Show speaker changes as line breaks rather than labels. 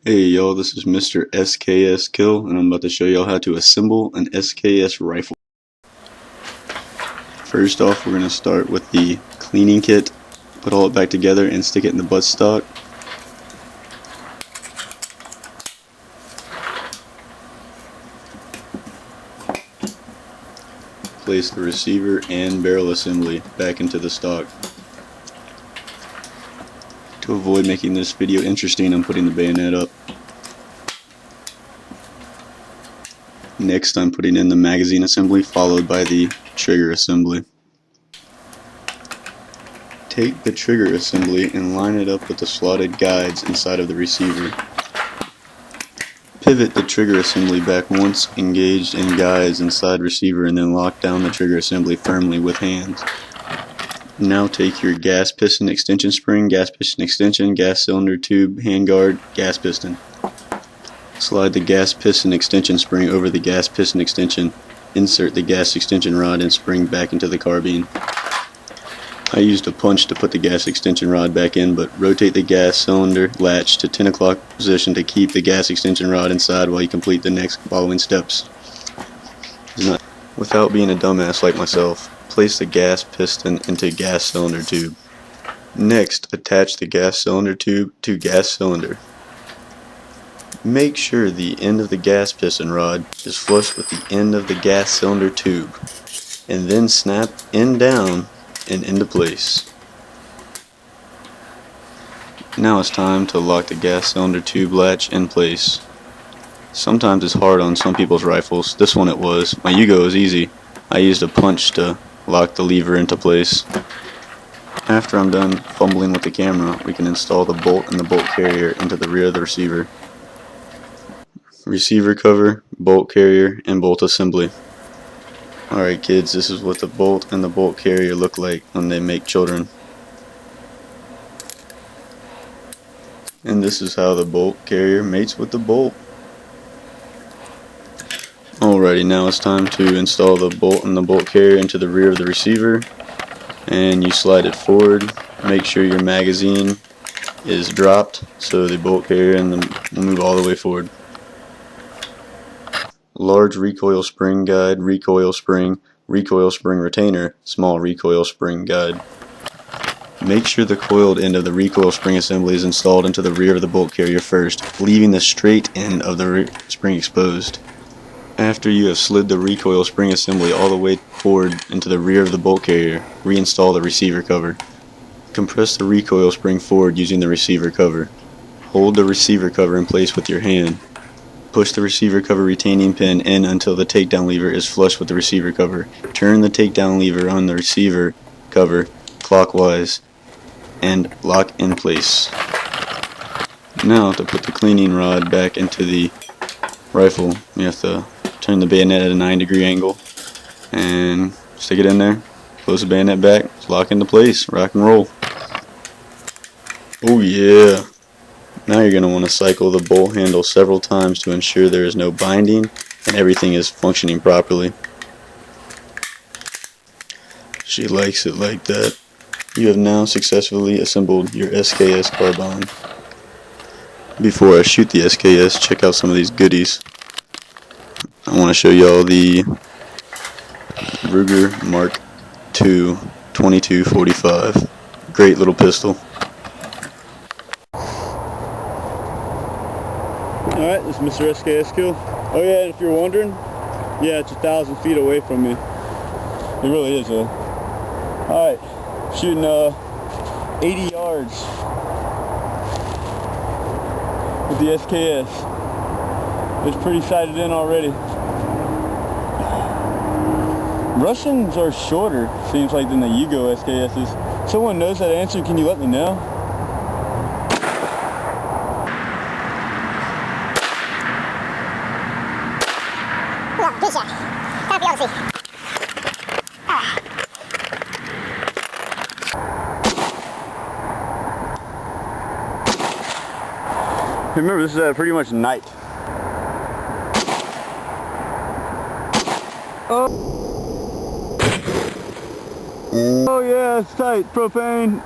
Hey y'all, this is Mr. SKS Kill, and I'm about to show y'all how to assemble an SKS rifle. First off, we're going to start with the cleaning kit, put all it back together and stick it in the buttstock. Place the receiver and barrel assembly back into the stock. To avoid making this video interesting, I'm putting the bayonet up. Next, I'm putting in the magazine assembly, followed by the trigger assembly. Take the trigger assembly and line it up with the slotted guides inside of the receiver. Pivot the trigger assembly back once engaged in guides inside receiver, and then lock down the trigger assembly firmly with hands. Now take your gas piston extension spring, gas piston extension, gas cylinder tube, handguard, gas piston. Slide the gas piston extension spring over the gas piston extension. Insert the gas extension rod and spring back into the carbine. I used a punch to put the gas extension rod back in, but rotate the gas cylinder latch to 10 o'clock position to keep the gas extension rod inside while you complete the next following steps. Without being a dumbass like myself, place the gas piston into gas cylinder tube. Next, attach the gas cylinder tube to gas cylinder. Make sure the end of the gas piston rod is flush with the end of the gas cylinder tube, and then snap end down and into place. Now it's time to lock the gas cylinder tube latch in place. Sometimes it's hard on some people's rifles. This one it was. My Yugo is easy. I used a punch to lock the lever into place. After I'm done fumbling with the camera, we can install the bolt and the bolt carrier into the rear of the receiver. Receiver cover, bolt carrier, and bolt assembly. Alright kids, this is what the bolt and the bolt carrier look like when they make children. And this is how the bolt carrier mates with the bolt. Alrighty, now it's time to install the bolt and the bolt carrier into the rear of the receiver. And you slide it forward. Make sure your magazine is dropped so the bolt carrier and will move all the way forward. Large recoil spring guide, recoil spring retainer, small recoil spring guide. Make sure the coiled end of the recoil spring assembly is installed into the rear of the bolt carrier first, leaving the straight end of the spring exposed. After you have slid the recoil spring assembly all the way forward into the rear of the bolt carrier, reinstall the receiver cover. Compress the recoil spring forward using the receiver cover. Hold the receiver cover in place with your hand. Push the receiver cover retaining pin in until the takedown lever is flush with the receiver cover. Turn the takedown lever on the receiver cover clockwise and lock in place. Now to put the cleaning rod back into the rifle, you have to turn the bayonet at a 9-degree angle and stick it in there. Close the bayonet back, lock into place, rock and roll. Oh yeah! Now you're going to want to cycle the bolt handle several times to ensure there is no binding and everything is functioning properly. She likes it like that. You have now successfully assembled your SKS carbine. Before I shoot the SKS, check out some of these goodies. I want to show y'all the Ruger Mark II 2245. Great little pistol.
Alright, this is Mr. SKS Kill. Oh yeah, and if you're wondering, yeah, it's 1,000 feet away from me. It really is, though. Alright, shooting 80 yards with the SKS. It's pretty sighted in already. Russians are shorter, seems like, than the Yugo SKSs. Someone knows that answer, can you let me know?
Good shot. Gotta be able to see.
Remember, this is pretty much night. Oh yeah, it's tight. Propane.